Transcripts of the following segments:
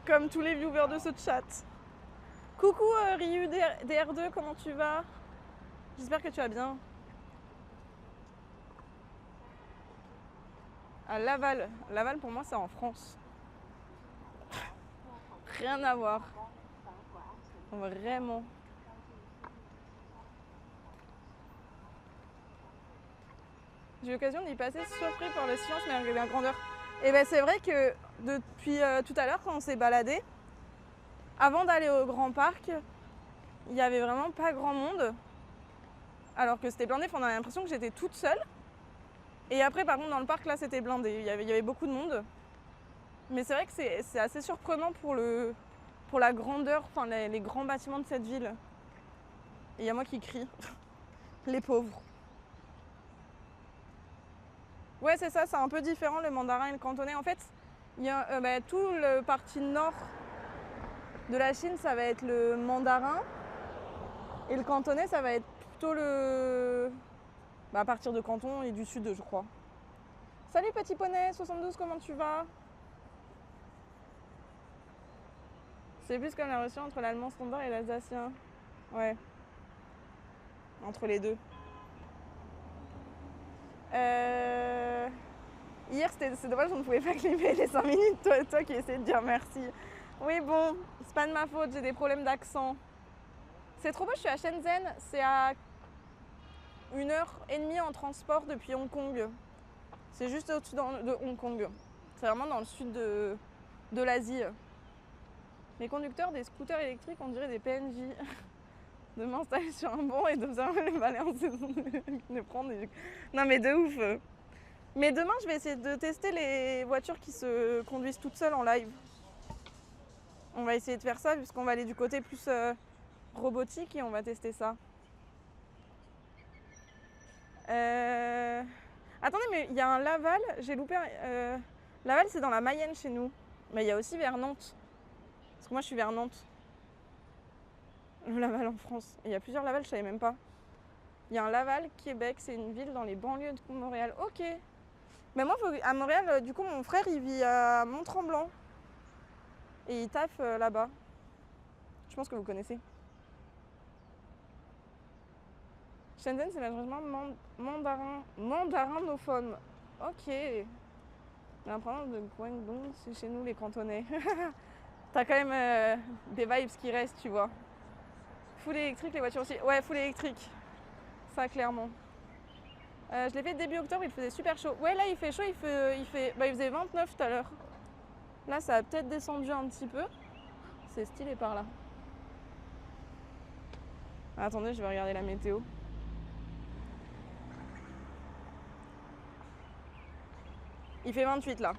Comme tous les viewers de ce chat. Coucou Ryu DR2, comment tu vas? J'espère que tu vas bien. À Laval. Laval pour moi c'est en France. Rien à voir. Vraiment. J'ai eu l'occasion d'y passer surpris par le silence malgré la grandeur. Et ben c'est vrai que depuis tout à l'heure quand on s'est baladé, avant d'aller au grand parc, il n'y avait vraiment pas grand monde. Alors que c'était blindé, on avait l'impression que j'étais toute seule. Et après par contre dans le parc là c'était blindé, il y avait beaucoup de monde. Mais c'est vrai que c'est assez surprenant pour la grandeur, enfin les grands bâtiments de cette ville. Et il y a moi qui crie. Les pauvres. Ouais c'est ça, c'est un peu différent le mandarin et le cantonais. En fait, il y a, tout le parti nord de la Chine, ça va être le mandarin. Et le cantonais, ça va être plutôt à partir de Canton et du sud, je crois. Salut petit poney, 72, comment tu vas? C'est plus comme la relation entre l'allemand standard et l'alsacien. Ouais. Entre les deux. Hier, c'est dommage, on ne pouvait pas clipper les 5 minutes, toi qui essayais de dire merci. Oui, bon, c'est pas de ma faute, j'ai des problèmes d'accent. C'est trop beau, je suis à Shenzhen, c'est à 1h30 en transport depuis Hong Kong. C'est juste au-dessus de Hong Kong. C'est vraiment dans le sud de l'Asie. Les conducteurs des scooters électriques, on dirait des PNJ. De m'installer sur un banc et d'observer les balais en saison de prendre des... Non mais de ouf. Mais demain, je vais essayer de tester les voitures qui se conduisent toutes seules en live. On va essayer de faire ça puisqu'on va aller du côté plus robotique et on va tester ça. Attendez, mais il y a un Laval, j'ai loupé un... Laval, c'est dans la Mayenne chez nous. Mais il y a aussi vers Nantes. Parce que moi, je suis vers Nantes. Le Laval en France. Et il y a plusieurs Laval, je savais même pas. Il y a un Laval, Québec, c'est une ville dans les banlieues de Montréal. Ok. Mais moi, à Montréal, du coup, mon frère, il vit à Mont-Tremblant. Et il taffe là-bas. Je pense que vous connaissez. Shenzhen, c'est malheureusement mandarinophone. Ok. J'ai l'impression de Guangdong, c'est chez nous les cantonais. T'as quand même des vibes qui restent, tu vois. Full électrique, les voitures aussi. Ouais, full électrique. Ça, clairement. Je l'ai fait début octobre, il faisait super chaud. Ouais, là, il fait chaud, il faisait 29 tout à l'heure. Là, ça a peut-être descendu un petit peu. C'est stylé par là. Attendez, je vais regarder la météo. Il fait 28 là.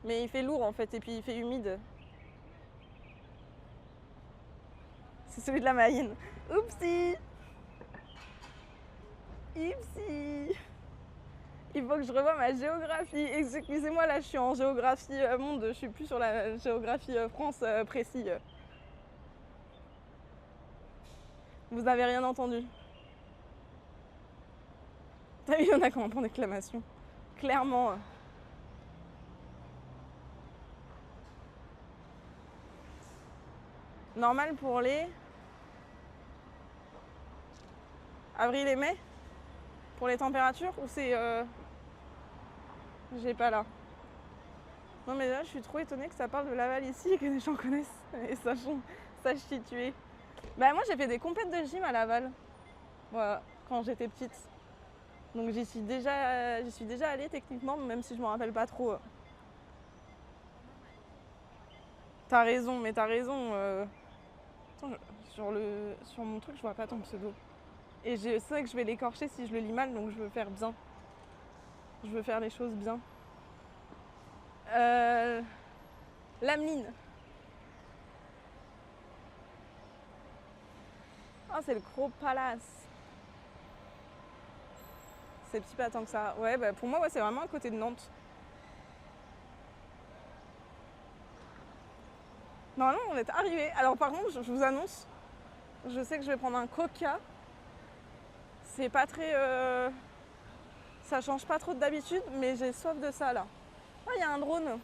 Mais il fait lourd en fait, et puis il fait humide. C'est celui de la Mayenne. Oupsie! Oupsie! Il faut que je revoie ma géographie. Excusez-moi, là je suis en géographie monde, je suis plus sur la géographie France précis. Vous n'avez rien entendu. T'as vu, il y en a qui ont un point d'exclamation. Clairement. Normal pour les avril et mai? Pour les températures? Ou c'est... J'ai pas là. Non mais là je suis trop étonnée que ça parle de Laval ici et que les gens connaissent et sachent situer. Bah moi j'ai fait des compètes de gym à Laval. Voilà, quand j'étais petite. Donc j'y suis déjà allée techniquement, même si je m'en rappelle pas trop. T'as raison, mais t'as raison. Attends, sur mon truc je vois pas ton pseudo. Et je sais que je vais l'écorcher si je le lis mal, donc je veux faire bien. Je veux faire les choses bien. Lameline. Ah, c'est le Crow Palace. C'est petit pas tant que ça. Ouais, bah pour moi, ouais, c'est vraiment à côté de Nantes. Normalement, on est arrivé. Alors par contre, je vous annonce, je sais que je vais prendre un coca. C'est pas très... Ça change pas trop d'habitude, mais j'ai soif de ça là. Ah, il y a un drone.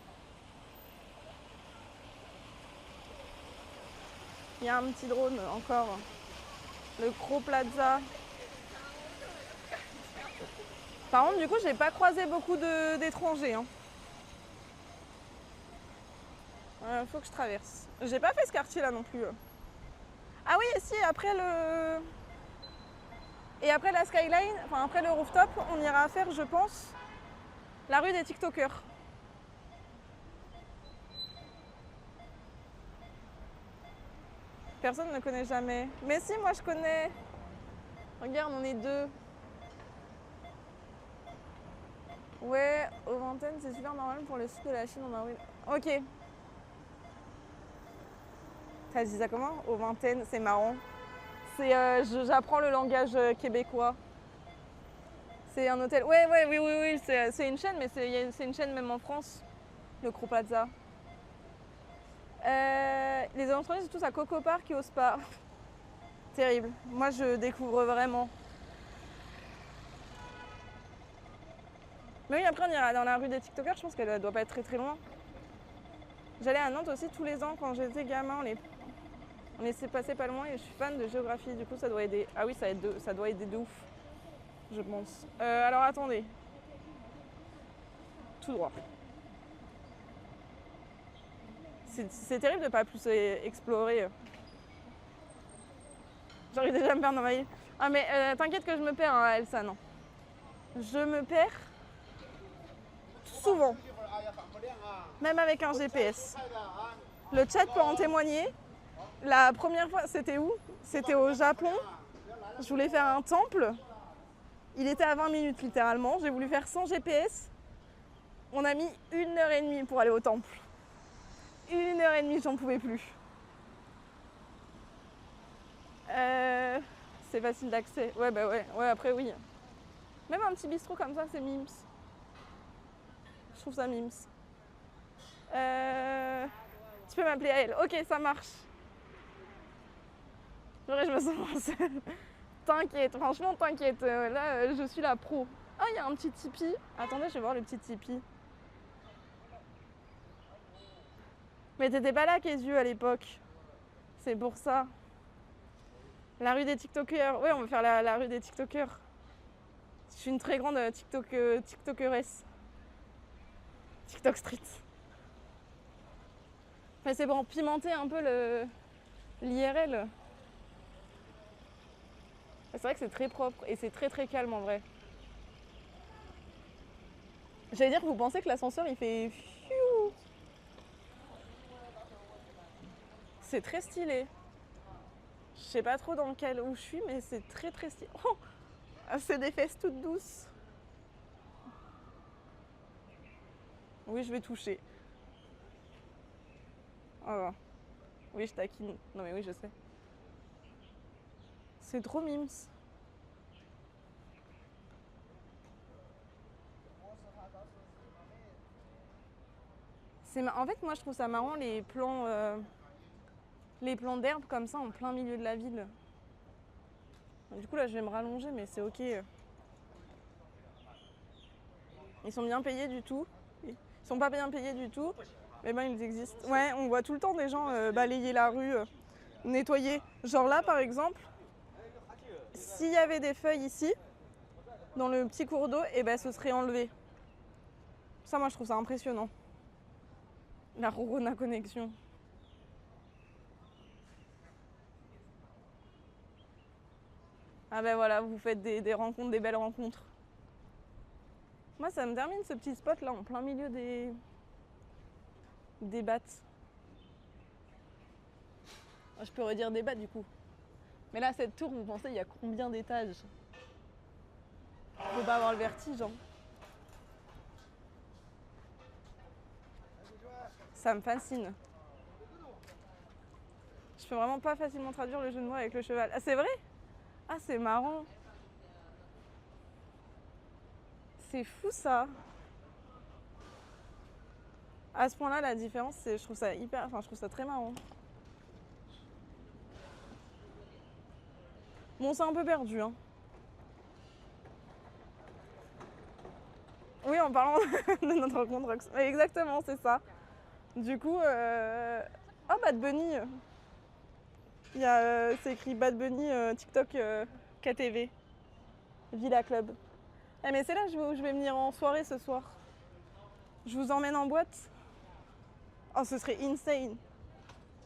Il y a un petit drone encore. Le Crow Plaza. Par contre, du coup, j'ai pas croisé beaucoup d'étrangers. Hein. Faut que je traverse. J'ai pas fait ce quartier-là non plus. Ah oui, et si, après le... Et après la skyline, enfin après le rooftop, on ira faire, je pense, la rue des TikTokers. Personne ne connaît jamais. Mais si, moi je connais. Regarde, on est deux. Ouais, aux Vingtaines, c'est super normal pour le sud de la Chine, on a envie. Ok. Ça se dit ça comment? Aux Vingtaines, c'est marrant. J'apprends le langage québécois. C'est un hôtel. Ouais, oui. C'est une chaîne, mais c'est une chaîne même en France. Le Crow Plaza. Les entreprises, c'est tous à Coco Park et au Spa. Terrible. Moi, je découvre vraiment. Mais oui, après, on ira dans la rue des TikTokers. Je pense qu'elle doit pas être très très loin. J'allais à Nantes aussi tous les ans quand j'étais gamin. On est passé pas loin et je suis fan de géographie. Du coup, ça doit aider. Ah oui, ça doit aider de ouf. Je pense. Alors, attendez. Tout droit. C'est terrible de ne pas plus explorer. J'arrive déjà à me perdre dans ma vie. Ah mais t'inquiète que je me perds, hein, Elsa, non. Je me perds souvent. Même avec un GPS. Le chat peut en témoigner. La première fois, c'était où? C'était au Japon. Je voulais faire un temple. Il était à 20 minutes littéralement. J'ai voulu faire sans GPS. On a mis 1h30 pour aller au temple. 1h30, j'en pouvais plus. C'est facile d'accès. Ouais, bah ouais. Ouais, après, oui. Même un petit bistrot comme ça, c'est mimes. Je trouve ça mimes. Tu peux m'appeler à elle. Ok, ça marche. Je me sens seule. T'inquiète, franchement, t'inquiète. Là, je suis la pro. Ah, il y a un petit tipi. Attendez, je vais voir le petit tipi. Mais t'étais pas là, Kézu, à l'époque. C'est pour ça. La rue des TikTokers. Ouais, on va faire la rue des TikTokers. Je suis une très grande TikTokeresse. TikTok Street. Mais c'est pour pimenter un peu l'IRL. C'est vrai que c'est très propre et c'est très très calme en vrai. J'allais dire que vous pensez que l'ascenseur il fait fiou. C'est très stylé. Je sais pas trop dans lequel où je suis, mais c'est très très stylé. Oh, c'est des fesses toutes douces. Oui, je vais toucher. Oh. Oui, je taquine. Non mais oui, je sais. C'est trop mimes. En fait, moi, je trouve ça marrant les plans d'herbe comme ça en plein milieu de la ville. Du coup, là, je vais me rallonger, mais c'est ok. Ils sont bien payés du tout. Ils sont pas bien payés du tout. Mais ben, ils existent. Ouais, on voit tout le temps des gens balayer la rue, nettoyer. Genre là, par exemple, s'il y avait des feuilles ici, dans le petit cours d'eau, et ben, ce serait enlevé. Ça, moi, je trouve ça impressionnant. La Rorona connexion. Ah ben voilà, vous faites des rencontres, des belles rencontres. Moi, ça me termine ce petit spot là, en plein milieu des battes. Je peux redire des battes du coup. Mais là, cette tour, vous pensez, il y a combien d'étages? Faut pas avoir le vertige, hein. Ça me fascine. Je peux vraiment pas facilement traduire le jeu de mots avec le cheval. Ah, c'est vrai? Ah, c'est marrant. C'est fou ça. À ce point-là, la différence, je trouve ça je trouve ça très marrant. Bon, c'est un peu perdu, hein. Oui, en parlant de notre rencontre. Exactement, c'est ça. Du coup, oh, Bad Bunny. Il y a, c'est écrit Bad Bunny, TikTok, KTV, Villa Club. Eh mais c'est là où je vais venir en soirée ce soir. Je vous emmène en boîte. Oh, ce serait insane.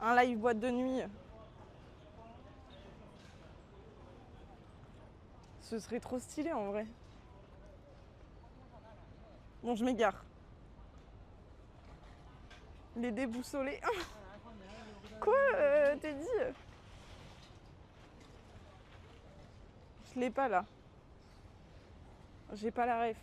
Un live boîte de nuit. Ce serait trop stylé en vrai. Bon, je m'égare. Les déboussolés. Quoi, t'es dit? Je l'ai pas là. J'ai pas la ref.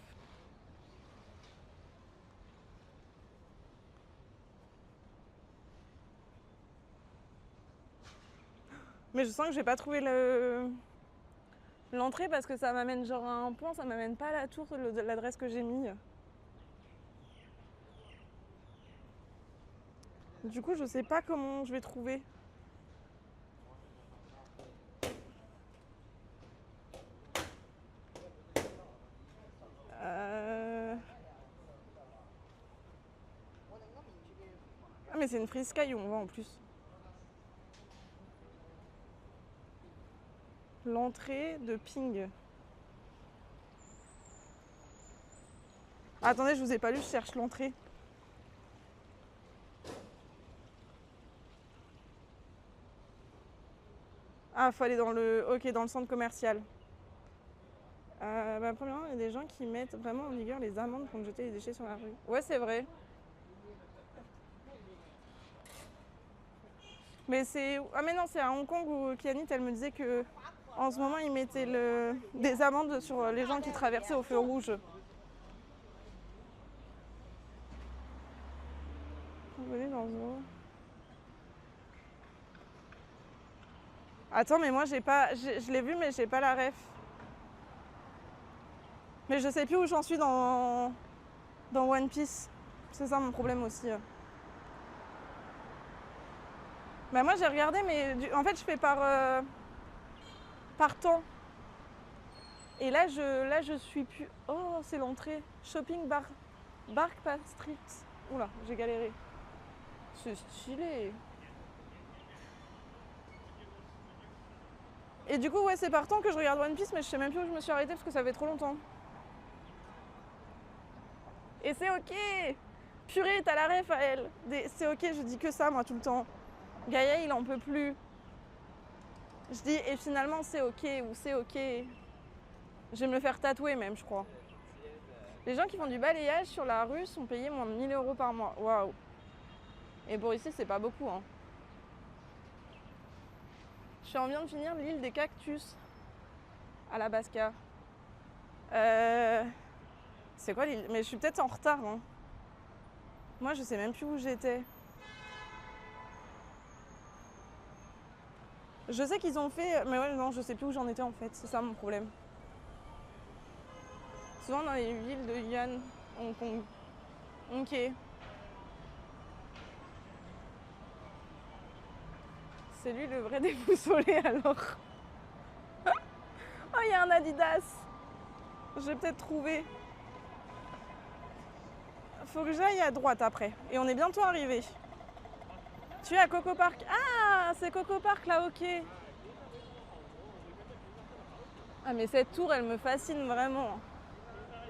Mais je sens que j'ai pas trouvé l'entrée parce que ça m'amène genre à un point, ça m'amène pas à la tour de l'adresse que j'ai mis. Du coup, je sais pas comment je vais trouver. Ah mais c'est une Free Sky où on va en plus. L'entrée de Ping. Attendez, je vous ai pas lu, je cherche l'entrée. Ah, faut aller dans le... Ok, dans le centre commercial. Premièrement, il y a des gens qui mettent vraiment en vigueur les amendes pour jeter les déchets sur la rue. Ouais, c'est vrai. Mais c'est... Ah mais non, c'est à Hong Kong où Kianit, elle me disait que en ce moment, ils mettaient des amendes sur les gens qui traversaient au feu rouge. Venez dans ce... Attends, mais moi, j'ai pas... Je l'ai vu, mais j'ai pas la ref. Mais je sais plus où j'en suis dans One Piece. C'est ça mon problème aussi. Bah moi j'ai regardé, mais en fait je fais par temps. Et là je suis plus... Oh, c'est l'entrée. Shopping Bark Path Street. Oula, j'ai galéré. C'est stylé. Et du coup, ouais, c'est par temps que je regarde One Piece, mais je sais même plus où je me suis arrêtée parce que ça fait trop longtemps. Et c'est ok. Purée, t'as la ref à elle. C'est ok, je dis que ça moi tout le temps. Gaïa, il en peut plus. Je dis, et finalement c'est ok, ou c'est ok. Je vais me le faire tatouer même, je crois. Les gens qui font du balayage sur la rue sont payés moins de 1000 € par mois. Waouh. Et pour ici, c'est pas beaucoup, hein. Je viens de finir l'île des cactus à la Basca. C'est quoi l'île? Mais je suis peut-être en retard, hein. Moi, je sais même plus où j'étais. Je sais qu'ils ont fait... Mais ouais, non, je sais plus où j'en étais en fait. C'est ça mon problème. Souvent dans les villes de Yuan, Hong Kong. Ok. C'est lui le vrai déboussolé alors. Oh, il y a un Adidas. J'ai peut-être trouvé. Faut que j'aille à droite après. Et on est bientôt arrivé. Tu es à Coco Park. Ah, c'est Coco Park là, ok. Ah mais cette tour, elle me fascine vraiment.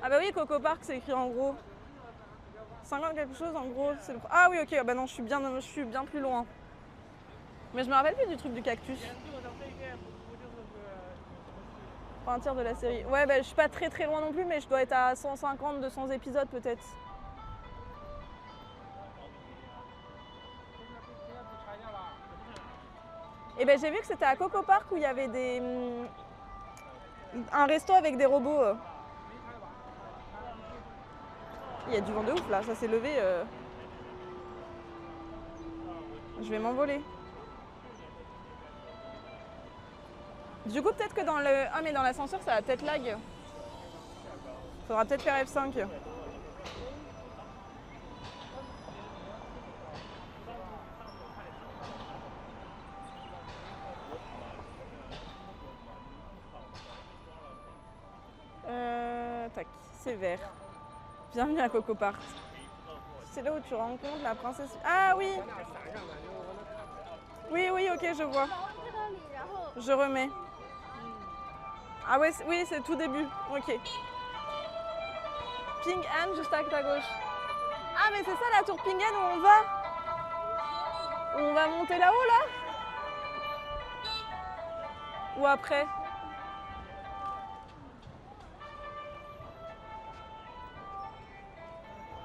Ah bah oui, Coco Park, c'est écrit en gros. 50 quelque chose en gros. Ah oui, ok, ah bah non, je suis bien plus loin. Mais je me rappelle plus du truc du cactus. Pas un tiers de la série. Ouais, bah je suis pas très loin non plus, mais je dois être à 150, 200 épisodes peut-être. Et ben j'ai vu que c'était à Coco Park où il y avait un resto avec des robots. Il y a du vent de ouf là, ça s'est levé. Je vais m'envoler. Du coup peut-être que dans le... Ah mais dans l'ascenseur ça va peut-être lag. Faudra peut-être faire F5. Tac, c'est vert. Bienvenue à Coco Park. C'est là où tu rencontres la princesse... Ah oui. Oui, ok, je vois. Je remets. Ah ouais, oui, c'est tout début. Ok. Ping An juste à ta gauche. Ah mais c'est ça la tour Ping An où on va. Où on va monter là-haut là. Ou après.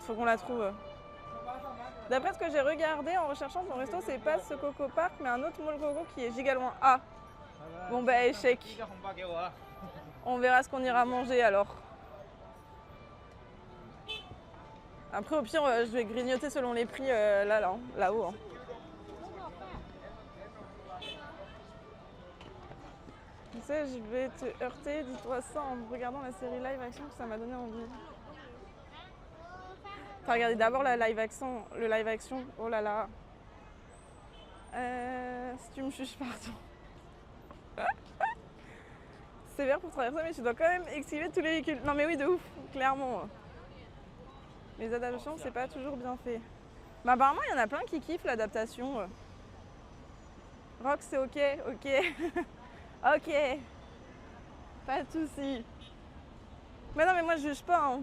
Faut qu'on la trouve. D'après ce que j'ai regardé en recherchant ton resto, c'est pas ce Coco Park, mais un autre mall Coco qui est giga loin. Ah, bon bah échec. On verra ce qu'on ira manger alors. Après au pire, je vais grignoter selon les prix là-haut. Hein. Tu sais, je vais te heurter, dis-toi ça en regardant la série live action, ça m'a donné envie. Enfin, regardez d'abord le live action, oh là là. Si tu me juges, pardon. C'est vert pour traverser, mais tu dois quand même esquiver tous les véhicules. Non mais oui, de ouf, clairement. Les adaptations, c'est pas toujours bien fait. Mais apparemment, il y en a plein qui kiffent l'adaptation. Rock, c'est ok, ok. Ok. Pas de soucis. Mais non, mais moi, je juge pas. Hein.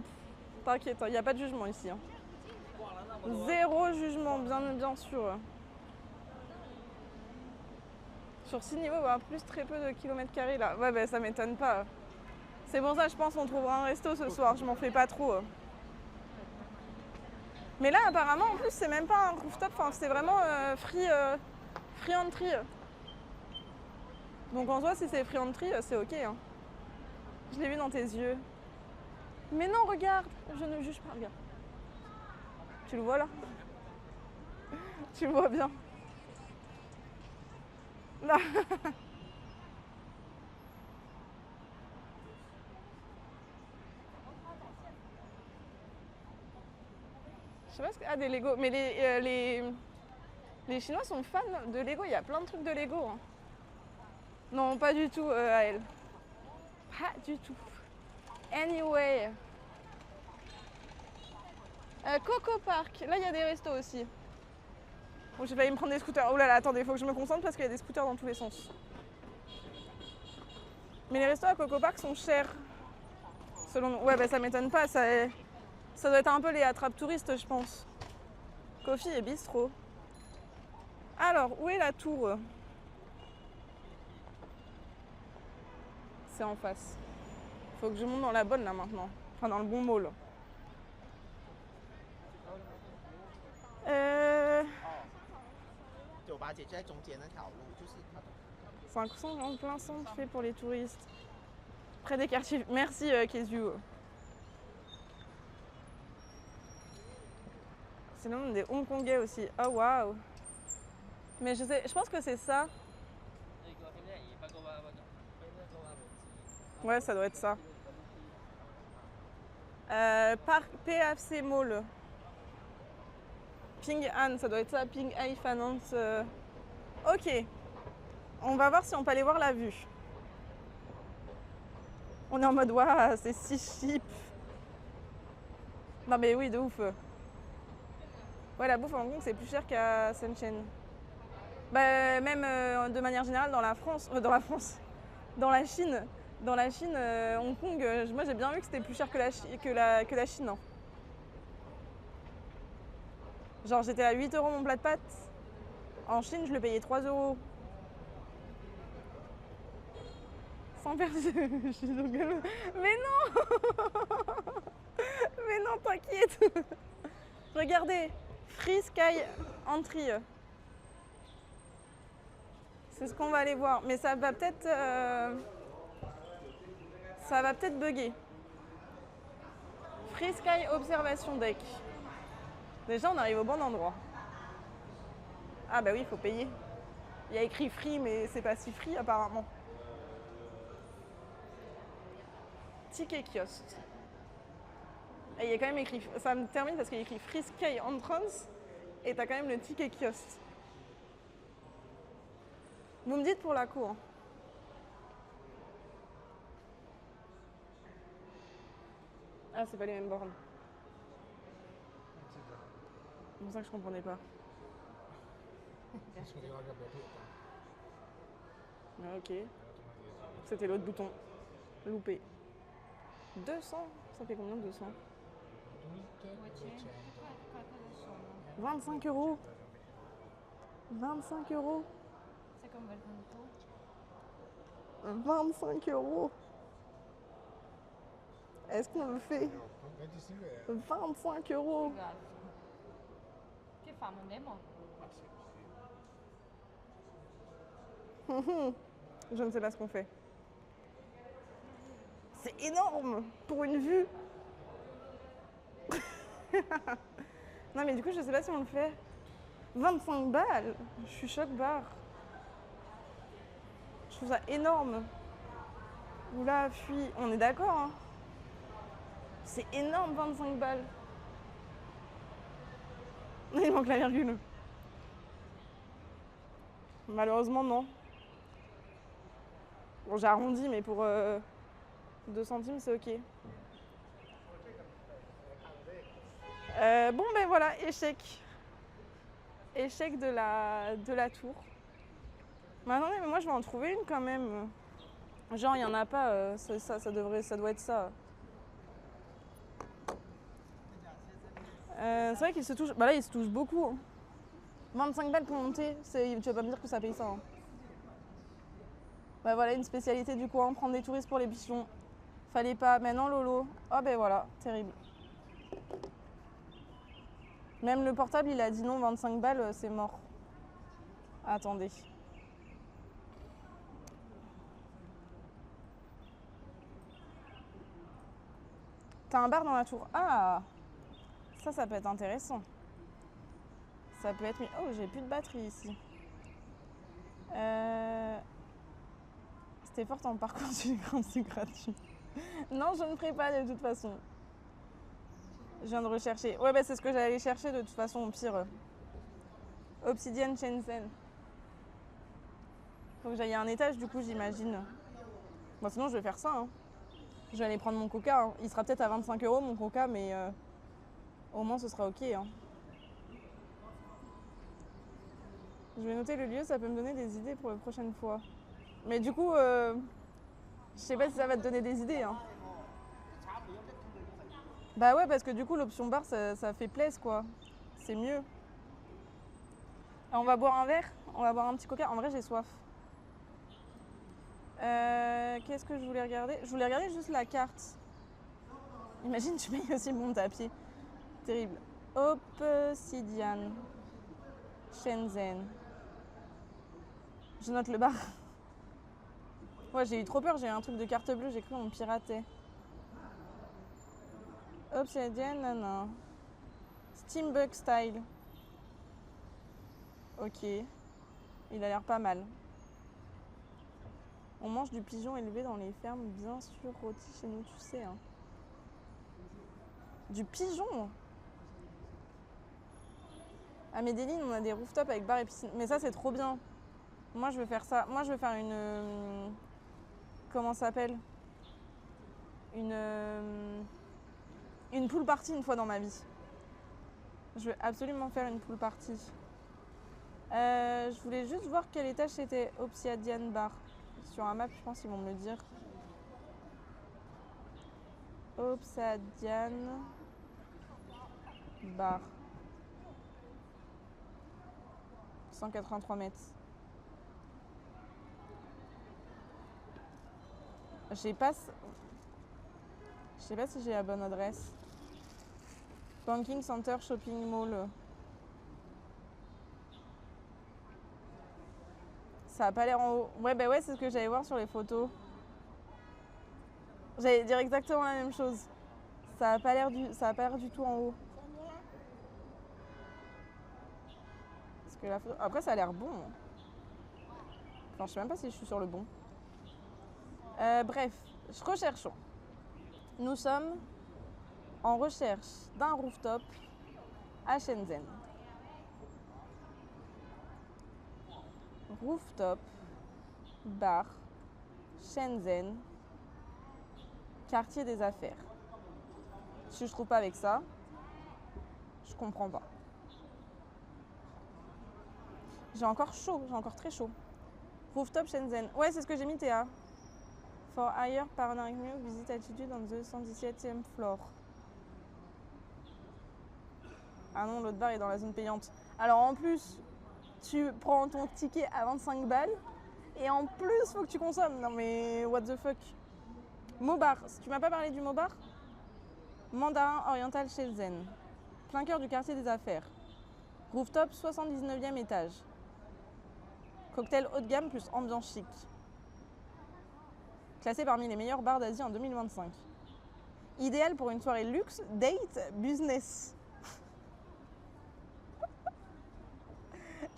T'inquiète, il n'y a pas de jugement ici. Hein. Zéro jugement, bien sûr. Sur 6 niveaux, bah, plus très peu de kilomètres carrés là. Ouais, bah ça m'étonne pas. C'est pour ça, je pense qu'on trouvera un resto ce soir. Je m'en fais pas trop. Mais là, apparemment, en plus, c'est même pas un rooftop. Enfin, c'est vraiment free entry. Donc en soi, si c'est free entry, c'est ok. Hein. Je l'ai vu dans tes yeux. Mais non, regarde, je ne juge pas, regarde. Tu le vois là? Tu le vois bien. Non. Je sais pas ce que... Ah, des Lego. Mais les Chinois sont fans de Lego. Il y a plein de trucs de Lego. Hein. Non, pas du tout, à elle. Pas du tout. Anyway. Coco Park. Là, il y a des restos aussi. Bon, j'ai failli me prendre des scooters. Oh là là, attendez, il faut que je me concentre parce qu'il y a des scooters dans tous les sens. Mais les restos à Coco Park sont chers. Selon nous. Ouais, bah ça m'étonne pas. Ça doit être un peu les attrape-touristes, je pense. Coffee et bistrot. Alors, où est la tour? C'est en face. Faut que je monte dans la bonne là maintenant. Enfin, dans le bon mall. 500 en plein centre fait pour les touristes. Près des quartiers. Merci Kezu. C'est le nom des Hongkongais aussi. Oh waouh. Mais je pense que c'est ça. Ouais, ça doit être ça. Parc PFC Mall. Ping An, ça doit être ça. Ping An Finance. Ok. On va voir si on peut aller voir la vue. On est en mode, waouh, c'est si cheap. Non mais oui, de ouf. Ouais, la bouffe à Hong Kong, c'est plus cher qu'à Shenzhen. Bah, même de manière générale dans la France, dans la Chine. Dans la Chine, Hong Kong, moi j'ai bien vu que c'était plus cher que la Chine. Hein. Genre j'étais à 8 € mon plat de pâtes. En Chine, je le payais 3 €. Sans personne. Mais non. Mais non, t'inquiète. Regardez, Free Sky Entry. C'est ce qu'on va aller voir. Mais ça va peut-être bugger. Free Sky Observation Deck. Déjà, on arrive au bon endroit. Ah bah oui, il faut payer. Il y a écrit free, mais c'est pas si free apparemment. Ticket kiosque. Et il y a quand même écrit, ça me termine parce qu'il y a écrit Free Sky Entrance et t'as quand même le ticket kiosque. Vous me dites pour la cour. Ah, c'est pas les mêmes bornes. C'est pour ça que je comprenais pas. Ok. C'était l'autre bouton. Loupé. 200. Ça fait combien 200? 25 euros. 25 euros. Sai come vergonzoso? 25 euros. Est-ce qu'on le fait? 25 euros. Che fa? Andiamo? Je ne sais pas ce qu'on fait. C'est énorme pour une vue. Non mais du coup je sais pas si on le fait. 25 balles. Je suis choc barre. Je trouve ça énorme. Oula, fuis. On est d'accord, hein. C'est énorme, 25 balles. Il manque la virgule. Malheureusement, non. Bon, j'ai arrondi, mais pour 2 centimes, c'est ok. Bon, ben voilà, échec. Échec de la tour. Mais attendez, mais moi, je vais en trouver une quand même. Genre, il n'y en a pas, ça doit être ça. C'est vrai qu'il se touche. Bah là, il se touche beaucoup. Hein. 25 balles pour monter, tu vas pas me dire que ça paye ça. Hein. Bah voilà, une spécialité du coin, prendre des touristes pour les bichons. Fallait pas, maintenant Lolo. Oh ben voilà, terrible. Même le portable, il a dit non, 25 balles, c'est mort. Attendez. T'as un bar dans la tour. Ah, ça peut être intéressant. Ça peut être... Oh, j'ai plus de batterie ici. C'était fort en parcours du grand, c'est gratuit. Non, je ne ferai pas de toute façon. Je viens de rechercher. Ouais, bah c'est ce que j'allais chercher de toute façon, au pire. Obsidian Shenzhen. Faut que j'aille à un étage, du coup, j'imagine. Bon, sinon, je vais faire ça. Hein. Je vais aller prendre mon coca. Hein. Il sera peut-être à 25 euros, mon coca, mais au moins, ce sera ok. Hein. Je vais noter le lieu, ça peut me donner des idées pour la prochaine fois. Mais du coup, je sais pas si ça va te donner des idées. Hein. Bah ouais, parce que du coup, l'option bar, ça fait plaisir, quoi. C'est mieux. Alors, on va boire un verre, on va boire un petit coca. En vrai, j'ai soif. Qu'est-ce que je voulais regarder? Je voulais regarder juste la carte. Imagine, tu payes aussi le monte à pied. Terrible. Obsidian. Shenzhen. Je note le bar. Ouais, j'ai eu trop peur, j'ai eu un truc de carte bleue, j'ai cru qu'on me piratait. Obsidian, non. Steambug style. Ok. Il a l'air pas mal. On mange du pigeon élevé dans les fermes, bien sûr, rôti chez nous, tu sais. Hein. Du pigeon? À Medellin, on a des rooftops avec bar et piscine. Mais ça, c'est trop bien. Moi, je veux faire ça. Moi, je veux faire une... comment ça s'appelle? Une pool party une fois dans ma vie. Je veux absolument faire une pool party. Je voulais juste voir quel étage c'était. Obsidian Bar. Sur un map, je pense qu'ils vont me le dire. Obsidian Bar. 183 mètres. Je sais pas si j'ai la bonne adresse. Banking Center Shopping Mall. Ça a pas l'air en haut. Ouais, bah ouais, c'est ce que j'allais voir sur les photos. J'allais dire exactement la même chose. Ça a pas l'air du tout en haut. Parce que la photo... Après, ça a l'air bon. Enfin, je sais même pas si je suis sur le bon. Bref, recherchons. Nous sommes en recherche d'un rooftop à Shenzhen. Rooftop, bar, Shenzhen, quartier des affaires. Si je trouve pas avec ça, je comprends pas. J'ai encore chaud, j'ai encore très chaud. Rooftop Shenzhen. Ouais, c'est ce que j'ai mis, Théa. For higher panoramic view, visit altitude on the 117e floor. Ah non, l'autre bar est dans la zone payante. Alors en plus, tu prends ton ticket à 25 balles et en plus, faut que tu consommes. Non mais what the fuck. Mobar, tu m'as pas parlé du Mobar? Mandarin Oriental Shenzhen. Plein cœur du quartier des affaires. Rooftop, 79e étage. Cocktail haut de gamme plus ambiance chic. Classé parmi les meilleurs bars d'Asie en 2025. Idéal pour une soirée luxe, date, business.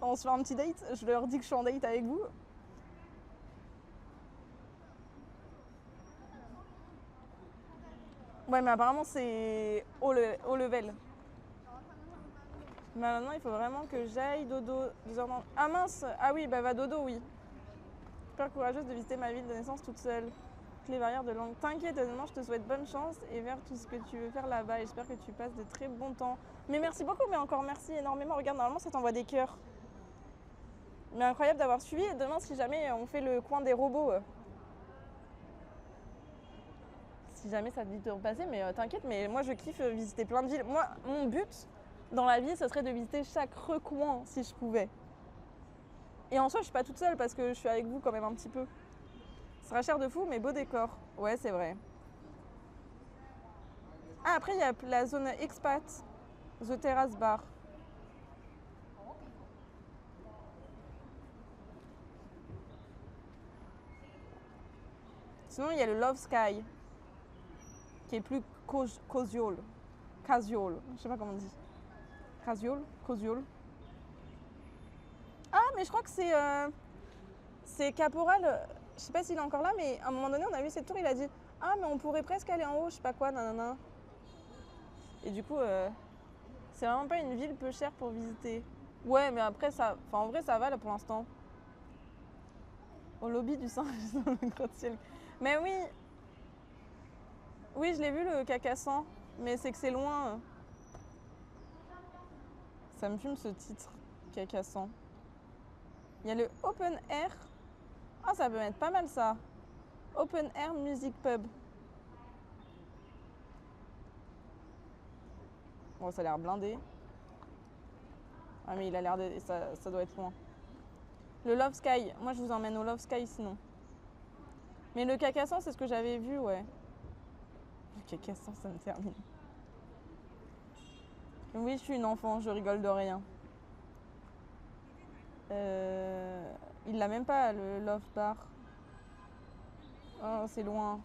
On se fait un petit date, je leur dis que je suis en date avec vous. Ouais, mais apparemment c'est haut level. Mais maintenant, il faut vraiment que j'aille dodo. 2h30. Ah mince. Ah oui, bah va dodo, oui. Super courageuse de visiter ma ville de naissance toute seule. Toutes les barrières de langue. T'inquiète, honnêtement, je te souhaite bonne chance et vers tout ce que tu veux faire là-bas. J'espère que tu passes de très bons temps. Mais merci beaucoup, mais encore merci énormément. Regarde, normalement, ça t'envoie des cœurs. Mais incroyable d'avoir suivi. Et demain, si jamais on fait le coin des robots. Si jamais ça te dit de repasser, mais t'inquiète, mais moi je kiffe visiter plein de villes. Moi, mon but dans la vie, ce serait de visiter chaque recoin si je pouvais. Et en soi, je suis pas toute seule parce que je suis avec vous quand même un petit peu. Ce sera cher de fou, mais beau décor. Ouais, c'est vrai. Ah, après, il y a la zone expat, The Terrace Bar. Sinon, il y a le Love Sky, qui est plus casual. Casual, je sais pas comment on dit. Casual. Ah, mais je crois que c'est Caporal. Je sais pas s'il est encore là, mais à un moment donné, on a vu cette tour, il a dit « Ah, mais on pourrait presque aller en haut, je sais pas quoi, nanana. » Et du coup, c'est vraiment pas une ville peu chère pour visiter. Ouais, mais après, en vrai, ça va là pour l'instant. Au lobby du Saint-Just dans le gratte-ciel. Mais oui, oui, je l'ai vu le Carcassonne, mais c'est que c'est loin. Ça me fume ce titre, Carcassonne. Il y a le Open Air. Ah, ça peut être pas mal ça. Open Air Music Pub. Bon, ça a l'air blindé. Ah, mais il a l'air de. Ça doit être loin. Le Love Sky. Moi, je vous emmène au Love Sky sinon. Mais le Carcassonne, c'est ce que j'avais vu, ouais. Le Carcassonne, ça me termine. Oui, je suis une enfant, je rigole de rien. Il l'a même pas, le Love Bar. Oh, c'est loin.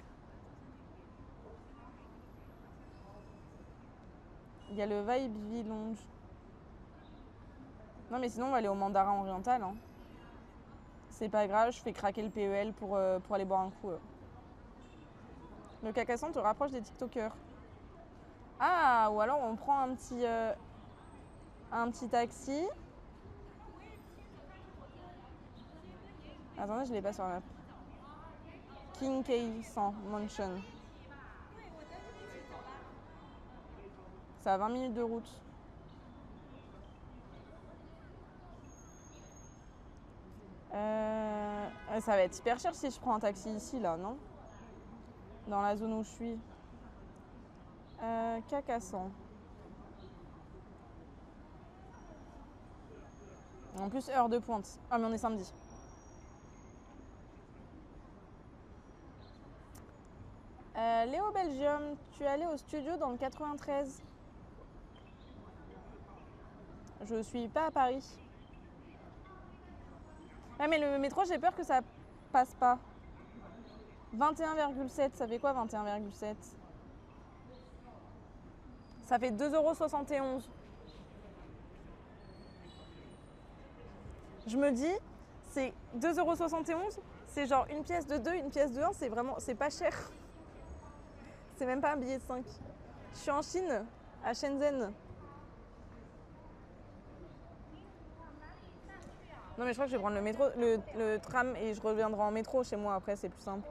Il y a le Vibe Village. Non, mais sinon, on va aller au Mandarin Oriental. Hein. C'est pas grave, je fais craquer le PEL pour aller boire un coup. Le Carcassonne te rapproche des TikTokers. Ah, ou alors on prend un petit taxi. Attendez, je l'ai pas sur la map. King K100 Mansion. Ça a 20 minutes de route. Ça va être hyper cher si je prends un taxi ici, là, non? Dans la zone où je suis. Carcassonne. En plus, heure de pointe. Ah, mais on est samedi. Léo Belgium, tu es allé au studio dans le 93. Je suis pas à Paris. Ouais, mais le métro, j'ai peur que ça passe pas. 21,7, ça fait quoi 21,7? Ça fait 2,71 €. Je me dis, c'est 2,71 €, c'est genre une pièce de 2, une pièce de 1, c'est pas cher. C'est même pas un billet de 5. Je suis en Chine, à Shenzhen. Non mais je crois que je vais prendre le métro, le tram et je reviendrai en métro chez moi après, c'est plus simple.